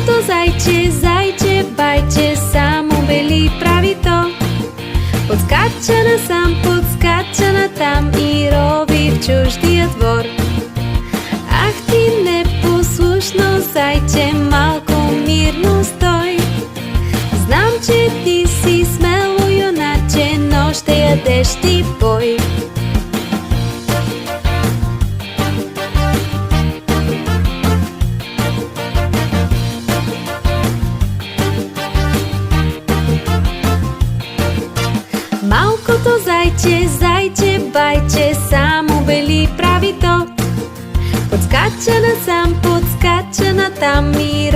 Малкото зайче, зайче, байче, само бели прави то. Подскача насам, подскача натам и рови в чуждия двор. Ах ти непослушно зайче, малко мирно стой. Знам, че ти си смело юначе, но ще ядеш ти бой. Малкото зайче, зайче, байче, само бели прави то. Подскача насам, подскача натам и